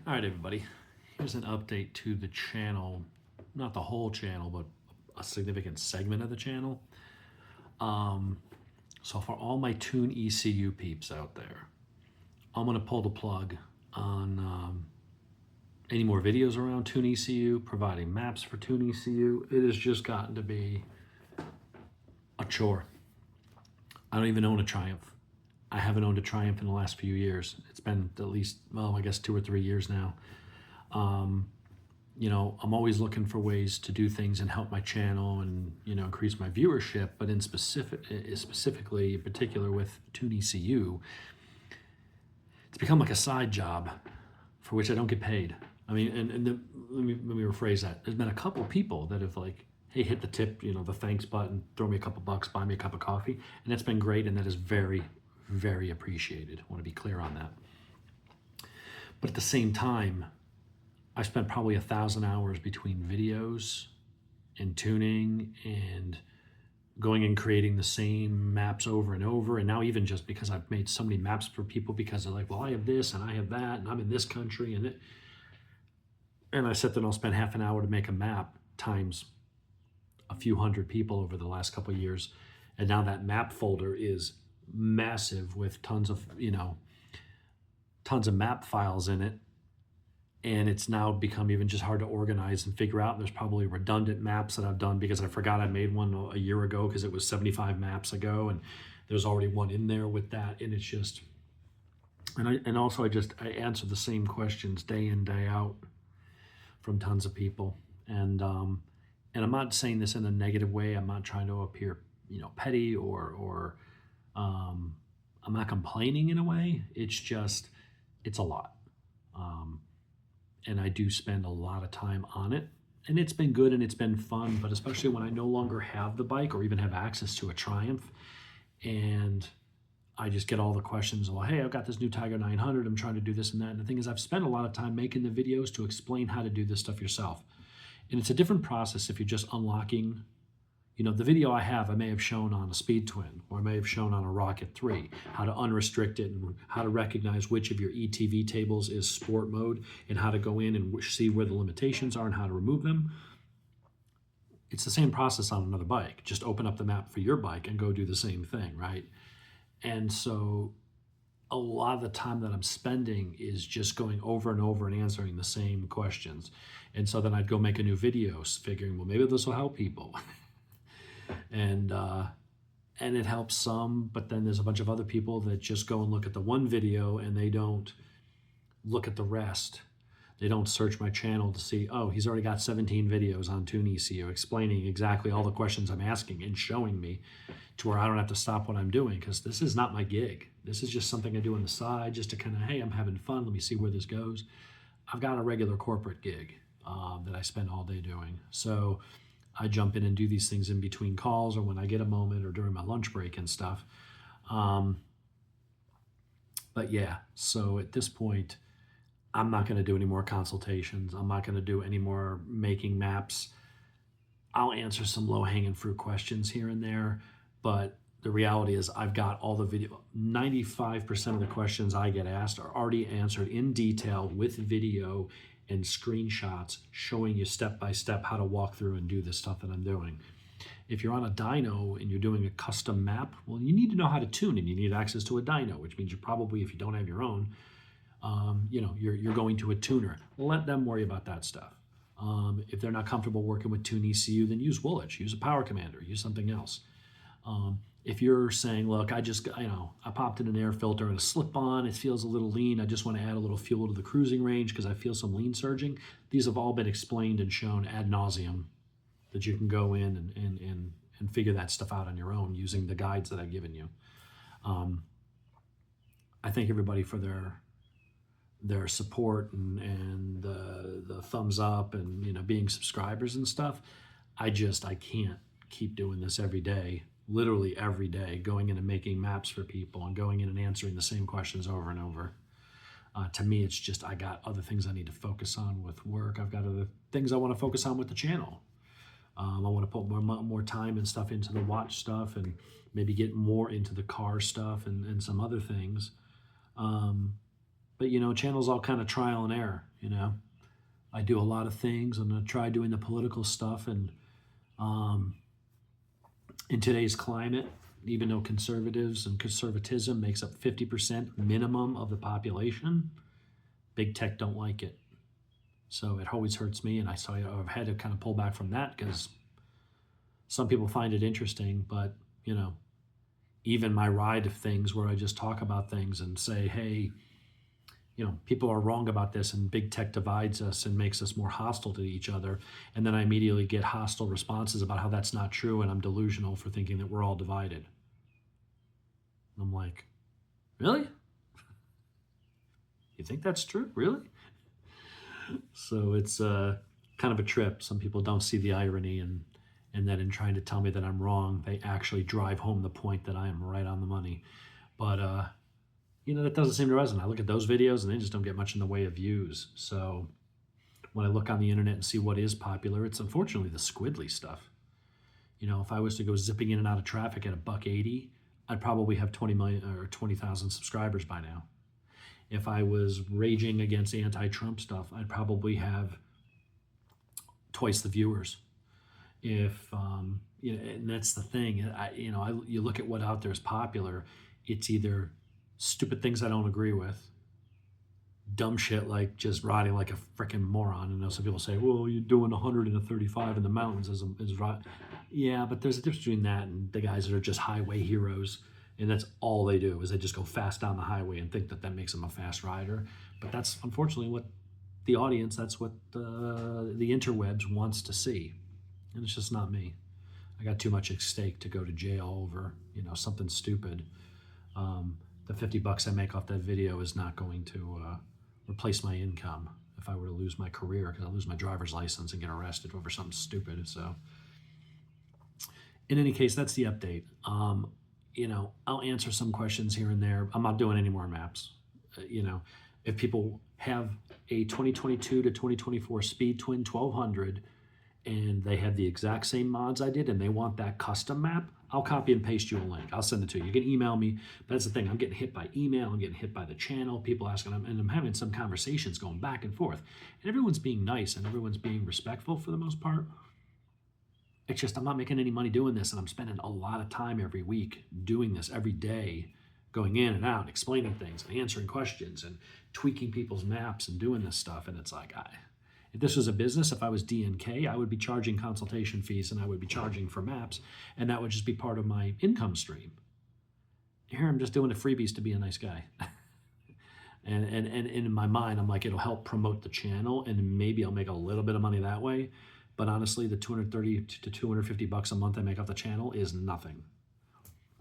All right, everybody. Here's an update to the channel, not the whole channel, but a significant segment of the channel. So for all my Tune ECU peeps out there, I'm going to pull the plug on any more videos around Tune ECU, providing maps for Tune ECU. It has just gotten to be a chore. I don't even own a Triumph. I haven't owned a Triumph in the last few years. It's been at least, well, I guess 2 or 3 years now. I'm always looking for ways to do things and help my channel and, increase my viewership, but specifically, in particular with Tune ECU, it's become like a side job for which I don't get paid. I mean, let me rephrase that. There's been a couple people that have hey, hit the tip, the thanks button, throw me a couple bucks, buy me a cup of coffee. And that's been great. And that is very, very appreciated. I want to be clear on that. But at the same time, I spent probably 1,000 hours between videos and tuning and going and creating the same maps over and over. And now even just because I've made so many maps for people because they're like, well, I have this and I have that and I'm in this country and I sit there and I'll spend half an hour to make a map times a few hundred people over the last couple of years. And now that map folder is massive with tons of map files in it. And it's now become even just hard to organize and figure out. There's probably redundant maps that I've done because I forgot I made one a year ago because it was 75 maps ago, and there's already one in there with that. And it's just, and also I answer the same questions day in, day out from tons of people. And I'm not saying this in a negative way. I'm not trying to appear, petty or I'm not complaining in a way. It's just, it's a lot. And I do spend a lot of time on it. And it's been good and it's been fun, but especially when I no longer have the bike or even have access to a Triumph. And I just get all the questions, well, hey, I've got this new Tiger 900. I'm trying to do this and that. And the thing is, I've spent a lot of time making the videos to explain how to do this stuff yourself. And it's a different process if you're just unlocking. The video I may have shown on a Speed Twin, or I may have shown on a Rocket 3, how to unrestrict it and how to recognize which of your ETV tables is sport mode and how to go in and see where the limitations are and how to remove them. It's the same process on another bike. Just open up the map for your bike and go do the same thing, right? And so a lot of the time that I'm spending is just going over and over and answering the same questions. And so then I'd go make a new video figuring, well, maybe this will help people. And it helps some, but then there's a bunch of other people that just go and look at the one video and they don't look at the rest. They don't search my channel to see, oh, he's already got 17 videos on TuneECU explaining exactly all the questions I'm asking and showing me to where I don't have to stop what I'm doing, because this is not my gig. This is just something I do on the side just to kind of, hey, I'm having fun. Let me see where this goes. I've got a regular corporate gig that I spend all day doing. So I jump in and do these things in between calls or when I get a moment or during my lunch break and stuff. But yeah, so at this point, I'm not going to do any more consultations. I'm not going to do any more making maps. I'll answer some low-hanging fruit questions here and there, but the reality is I've got all the video. 95% of the questions I get asked are already answered in detail with video and screenshots showing you step-by-step how to walk through and do the stuff that I'm doing. If you're on a dyno and you're doing a custom map, well, you need to know how to tune and you need access to a dyno, which means you're probably, if you don't have your own, you're going to a tuner. Let them worry about that stuff. If they're not comfortable working with Tune ECU, then use Woolwich, use a Power Commander, use something else. If you're saying, look, I popped in an air filter and a slip-on, it feels a little lean, I just want to add a little fuel to the cruising range because I feel some lean surging. These have all been explained and shown ad nauseum that you can go in and figure that stuff out on your own using the guides that I've given you. I thank everybody for their support and the thumbs up and being subscribers and stuff. I can't keep doing this every day, literally every day, going in and making maps for people and going in and answering the same questions over and over. To me, it's just I got other things I need to focus on with work. I've got other things I want to focus on with the channel. I want to put more time and stuff into the watch stuff and maybe get more into the car stuff and some other things. But, channel's all kind of trial and error. I do a lot of things. I'm going to try doing the political stuff. And in today's climate, even though conservatives and conservatism makes up 50% minimum of the population, big tech don't like it. So it always hurts me. And I've had to kind of pull back from that because some people find it interesting. But, even my ride of things where I just talk about things and say, hey, people are wrong about this, and big tech divides us and makes us more hostile to each other. And then I immediately get hostile responses about how that's not true, and I'm delusional for thinking that we're all divided. I'm like, really? You think that's true? Really? So it's kind of a trip. Some people don't see the irony, and that in trying to tell me that I'm wrong, they actually drive home the point that I am right on the money. But that doesn't seem to resonate. I look at those videos and they just don't get much in the way of views. So when I look on the internet and see what is popular, it's unfortunately the squiddly stuff. If I was to go zipping in and out of traffic at $1.80, I'd probably have 20 million or 20,000 subscribers by now. If I was raging against anti-Trump stuff, I'd probably have twice the viewers. If and that's the thing. You look at what out there is popular. It's either stupid things I don't agree with, dumb shit like just riding like a freaking moron. Some people say, well, you're doing 135 in the mountains is right. Yeah, but there's a difference between that and the guys that are just highway heroes, and that's all they do is they just go fast down the highway and think that makes them a fast rider. But that's unfortunately what the audience, that's what the interwebs wants to see, and it's just not me. I got too much at stake to go to jail over something stupid. The $50 I make off that video is not going to replace my income if I were to lose my career, because I'll lose my driver's license and get arrested over something stupid. So in any case, that's the update. I'll answer some questions here and there. I'm not doing any more maps. If people have a 2022 to 2024 Speed Twin 1200 and they have the exact same mods I did and they want that custom map, I'll copy and paste you a link. I'll send it to you. You can email me. But that's the thing. I'm getting hit by email. I'm getting hit by the channel. People asking, and I'm having some conversations going back and forth. And everyone's being nice and everyone's being respectful for the most part. It's just I'm not making any money doing this, and I'm spending a lot of time every week doing this every day, going in and out, explaining things, and answering questions, and tweaking people's maps and doing this stuff. And it's like, if this was a business, if I was DNK, I would be charging consultation fees and I would be charging for maps, and that would just be part of my income stream. Here I'm just doing the freebies to be a nice guy. and in my mind, I'm like, it'll help promote the channel and maybe I'll make a little bit of money that way. But honestly, the $230 to $250 a month I make off the channel is nothing.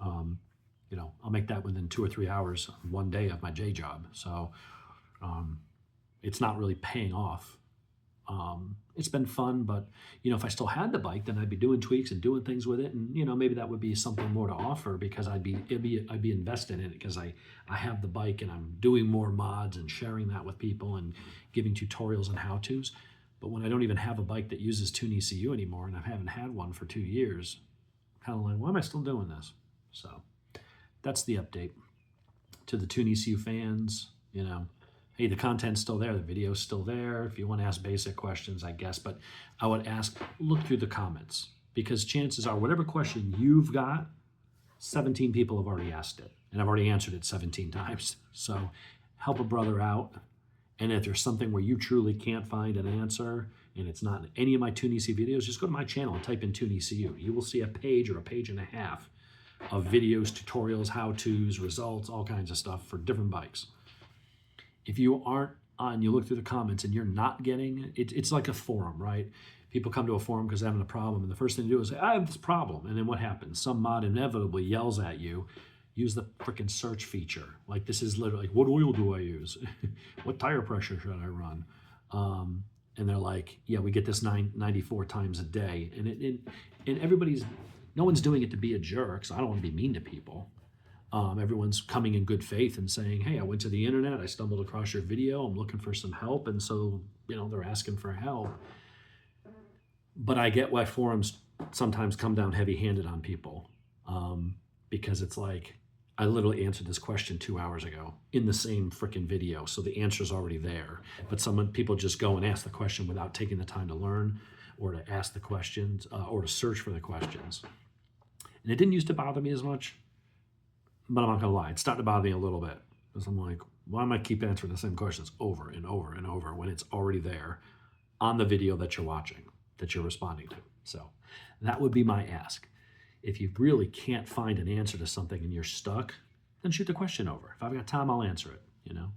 I'll make that within 2 or 3 hours one day of my day job. So it's not really paying off. It's been fun, but if I still had the bike, then I'd be doing tweaks and doing things with it, and maybe that would be something more to offer, because I'd be invested in it, because I have the bike and I'm doing more mods and sharing that with people and giving tutorials and how-tos. But when I don't even have a bike that uses Tune ECU anymore, and I haven't had one for 2 years, kind of like, why am I still doing this? So that's the update to the Tune ECU fans. Hey, the content's still there, the video's still there. If you want to ask basic questions, I guess, but I would look through the comments, because chances are whatever question you've got, 17 people have already asked it, and I've already answered it 17 times. So help a brother out. And if there's something where you truly can't find an answer and it's not in any of my Tune ECU videos, just go to my channel and type in Tune ECU. You will see a page or a page and a half of videos, tutorials, how-tos, results, all kinds of stuff for different bikes. If you aren't on, you look through the comments and you're not getting it, it's like a forum, right? People come to a forum because they're having a problem, and the first thing to do is say, I have this problem. And then what happens? Some mod inevitably yells at you. Use the freaking search feature. Like, this is literally, what oil do I use? What tire pressure should I run? And they're like, yeah, we get this 94 times a day. And no one's doing it to be a jerk, so I don't want to be mean to people. Everyone's coming in good faith and saying, hey, I went to the internet, I stumbled across your video, I'm looking for some help. And so, they're asking for help. But I get why forums sometimes come down heavy-handed on people, because it's like, I literally answered this question 2 hours ago in the same freaking video. So the answer's already there. But people just go and ask the question without taking the time to learn or to ask the questions or to search for the questions. And it didn't used to bother me as much, but I'm not gonna lie, it's starting to bother me a little bit. Because I'm like, why am I keep answering the same questions over and over and over when it's already there on the video that you're watching, that you're responding to? So that would be my ask. If you really can't find an answer to something and you're stuck, then shoot the question over. If I've got time, I'll answer it, you know?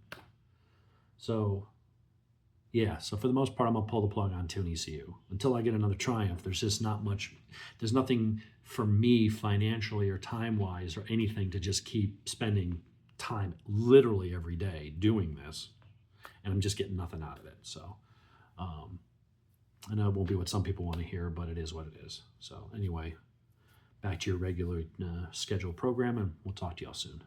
So yeah, so for the most part, I'm gonna pull the plug on Tune ECU. Until I get another Triumph, there's just not much, there's nothing for me financially or time-wise or anything to just keep spending time literally every day doing this. And I'm just getting nothing out of it. So I know it won't be what some people want to hear, but it is what it is. So anyway, back to your regular scheduled program, and we'll talk to y'all soon.